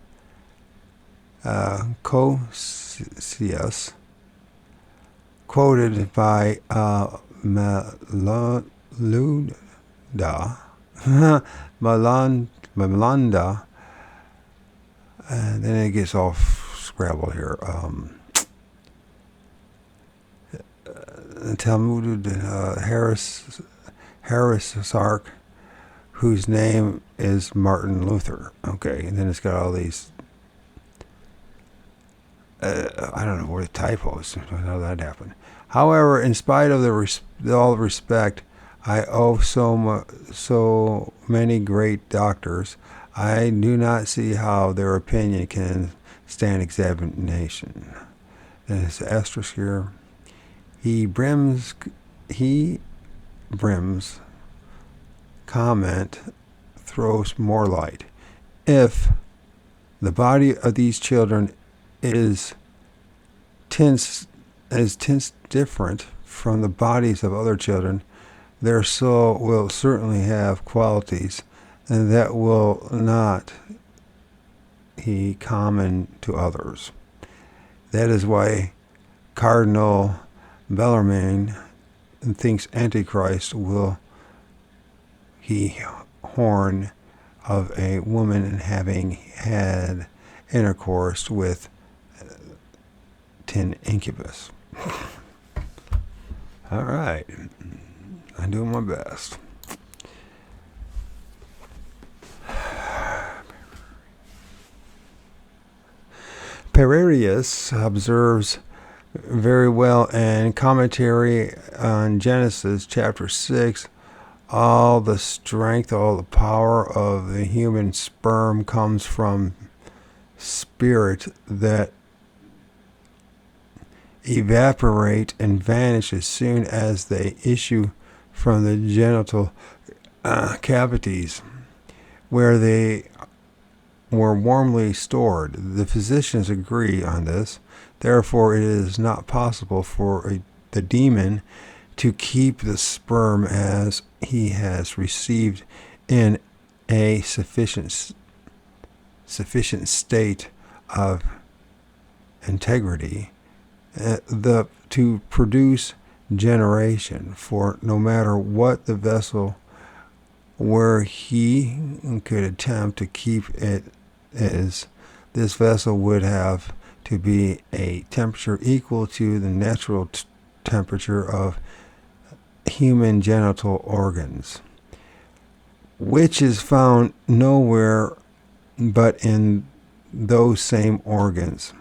Cosius, quoted by Malunda, Malanda, and then it gets all scrabbled here. Talmud Harrisarch, whose name is Martin Luther. Okay, and then it's got all these. I don't know where the typos. How that happened. However, in spite of all the respect I owe so many great doctors, I do not see how their opinion can stand examination. And it's asterisk here. He brims comment throws more light. If the body of these children is tints different from the bodies of other children, their soul will certainly have qualities and that will not he common to others. That is why Cardinal Bellarmine thinks Antichrist will he horn of a woman having had intercourse with 10 incubus. All right, I'm doing my best. Perarius observes very well in commentary on Genesis chapter 6, all the strength, all the power of the human sperm comes from spirit that evaporate and vanish as soon as they issue from the genital cavities where they were warmly stored. The physicians agree on this. Therefore, it is not possible for the demon to keep the sperm as he has received in a sufficient state of integrity to produce generation. For no matter what the vessel where he could attempt to keep it is, this vessel would have to be a temperature equal to the natural temperature of human genital organs, which is found nowhere but in those same organs.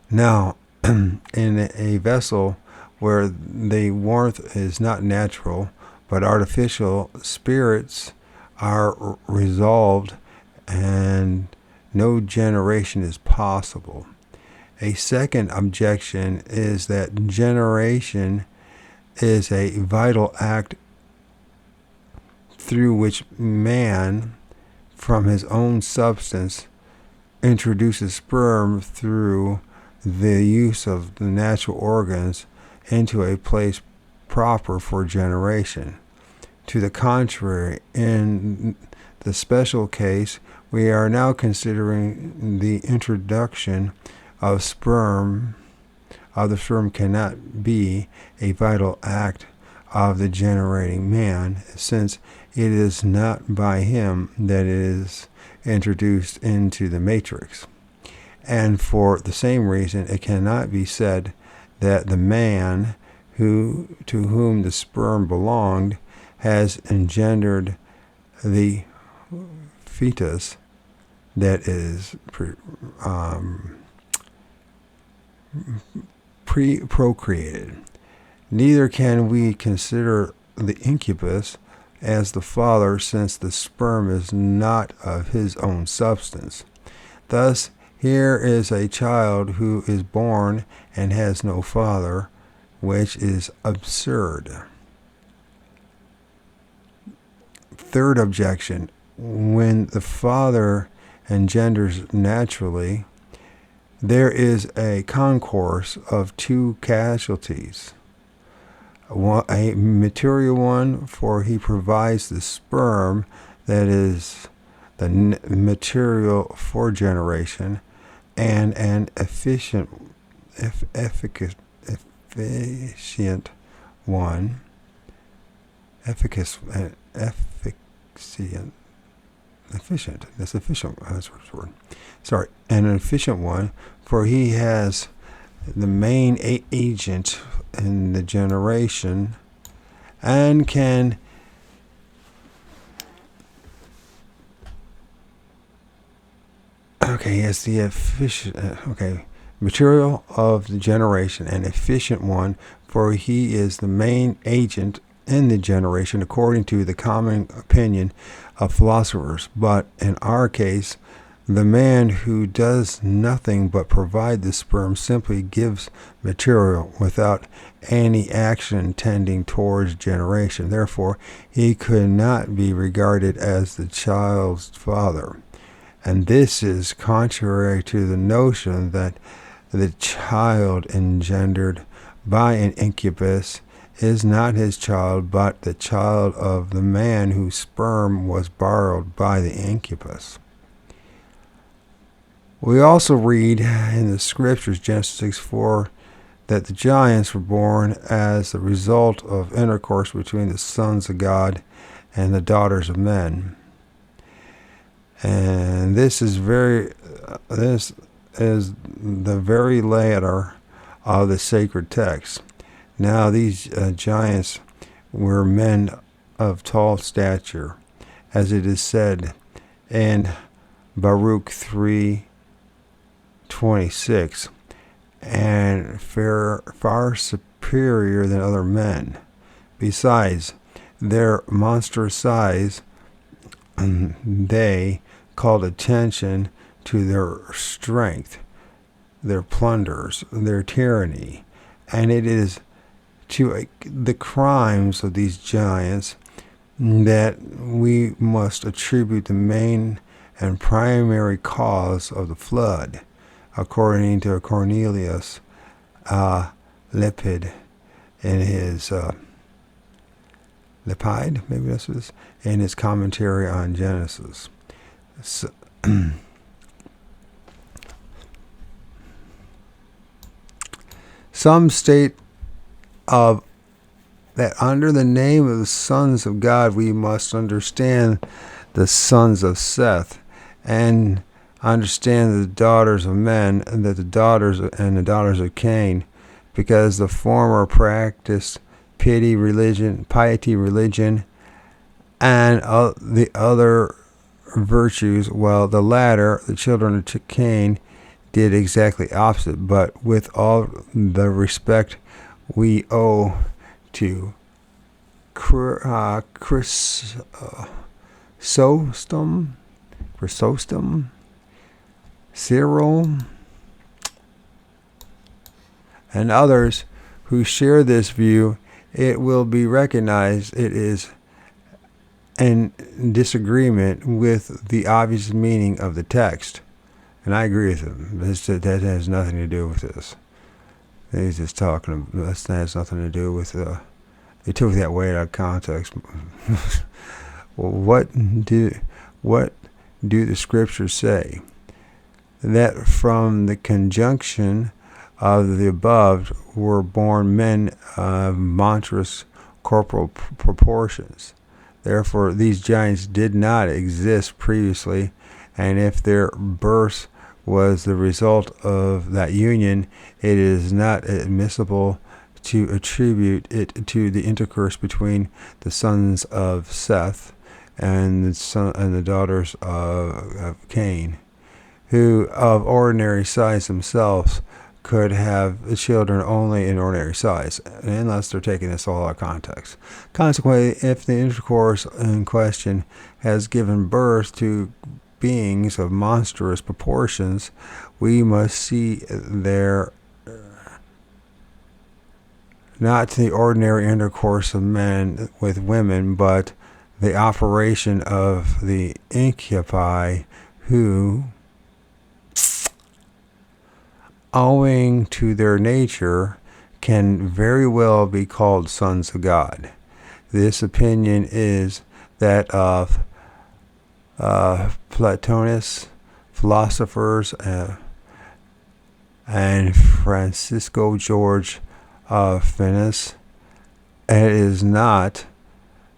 Now, in a vessel where the warmth is not natural but artificial, spirits are resolved and no generation is possible. A second objection is that generation is a vital act through which man, from his own substance, introduces sperm through the use of the natural organs into a place proper for generation. To the contrary, in the special case, we are now considering the introduction of sperm. The sperm cannot be a vital act of the generating man, since it is not by him that it is introduced into the matrix. And for the same reason, it cannot be said that the man to whom the sperm belonged has engendered the fetus that is procreated. Neither can we consider the incubus as the father, since the sperm is not of his own substance. Thus, here is a child who is born and has no father, which is absurd. Third objection: when the father engenders naturally, there is a concourse of two casualties. A material one, for he provides the sperm that is the material for generation, and an efficient one, an efficient one, for he has the main agent in the generation, and can as the efficient material of the generation, an efficient one, for he is the main agent in the generation, according to the common opinion of philosophers. But in our case, the man who does nothing but provide the sperm simply gives material without any action tending towards generation. Therefore, he could not be regarded as the child's father. And this is contrary to the notion that the child engendered by an incubus is not his child, but the child of the man whose sperm was borrowed by the incubus. We also read in the scriptures, Genesis 6:4, that the giants were born as the result of intercourse between the sons of God and the daughters of men. And this is the very letter of the sacred text. Now these giants were men of tall stature, as it is said in Baruch 3:26, and far superior than other men. Besides their monstrous size, they called attention to their strength, their plunders, their tyranny, and it is to the crimes of these giants that we must attribute the main and primary cause of the flood, according to Cornelius Lepid in his Lepide, maybe this is, in his commentary on Genesis. So, some state that under the name of the sons of God we must understand the sons of Seth, and understand the daughters of men, and that the daughters of Cain, because the former practiced piety religion, and the other virtues, while the latter, the children of Cain, did exactly opposite. But with all the respect we owe to Chrysostom, Cyril, and others who share this view, it will be recognized it is in disagreement with the obvious meaning of the text. And I agree with him. That has nothing to do with this. He's just talking. That has nothing to do with. They took that way out of context. What do the scriptures say? That from the conjunction of the above were born men of monstrous corporal proportions. Therefore, these giants did not exist previously, and if their birth was the result of that union, it is not admissible to attribute it to the intercourse between the sons of Seth and the daughters of Cain, who of ordinary size themselves could have children only in ordinary size, unless they're taking this all out of context. Consequently, if the intercourse in question has given birth to beings of monstrous proportions, we must see there not the ordinary intercourse of men with women, but the operation of the incubi who, owing to their nature, can very well be called sons of God. This opinion is that of Platonists, philosophers, and Francisco George Finis. It is not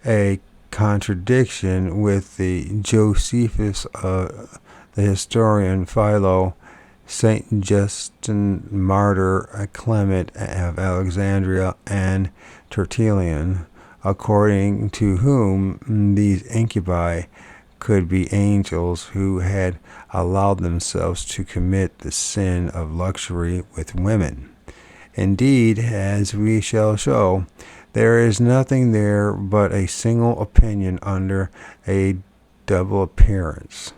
a contradiction with the Josephus, the historian Philo, Saint Justin Martyr, Clement of Alexandria, and Tertullian, according to whom these incubi could be angels who had allowed themselves to commit the sin of luxury with women. Indeed, as we shall show, there is nothing there but a single opinion under a double appearance.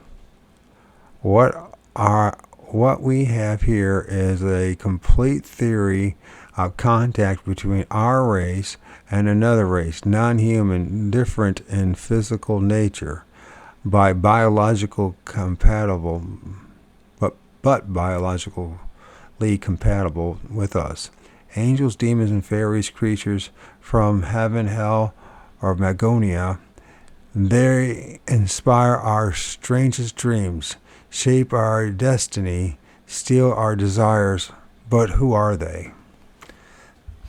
What we have here is a complete theory of contact between our race and another race, non-human, different in physical nature, by biological compatible, but biologically compatible with us. angels, demons, and fairies, creatures from heaven, hell, or MOGONIA. They inspire our strangest dreams, shape our destiny, steal our desires. But who are they?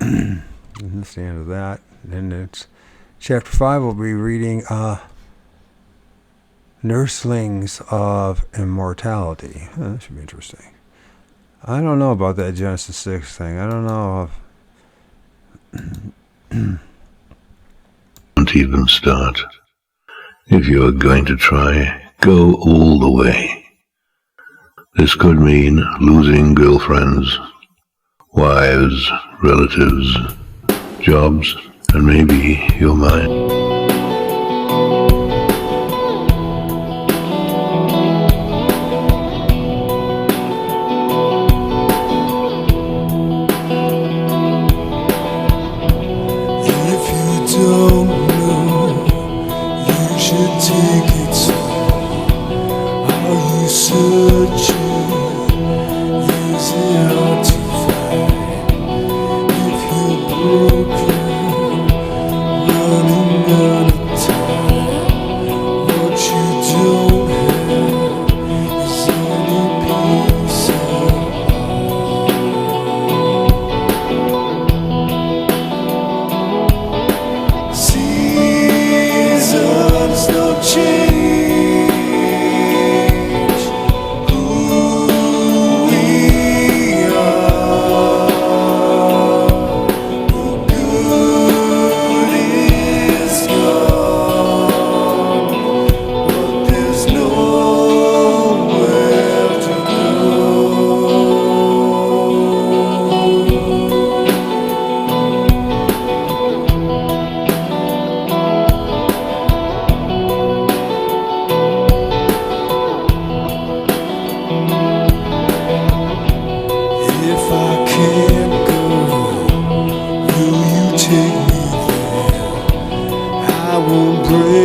And that's the end of that. Then it's chapter 5. We'll be reading Nurslings of Immortality. That should be interesting. I don't know about that Genesis 6 thing. I don't know if... Don't even start. If you're going to try, go all the way. This could mean losing girlfriends, wives, relatives, jobs, and maybe your mind. Don't know, you should take it slow. Are you searching? Is it hard to find? If you're broken, running out of time, what you don't have is any peace of seasons don't change who we are. The good is gone, but there's nowhere to go. If I can't go, will you take me there? I won't break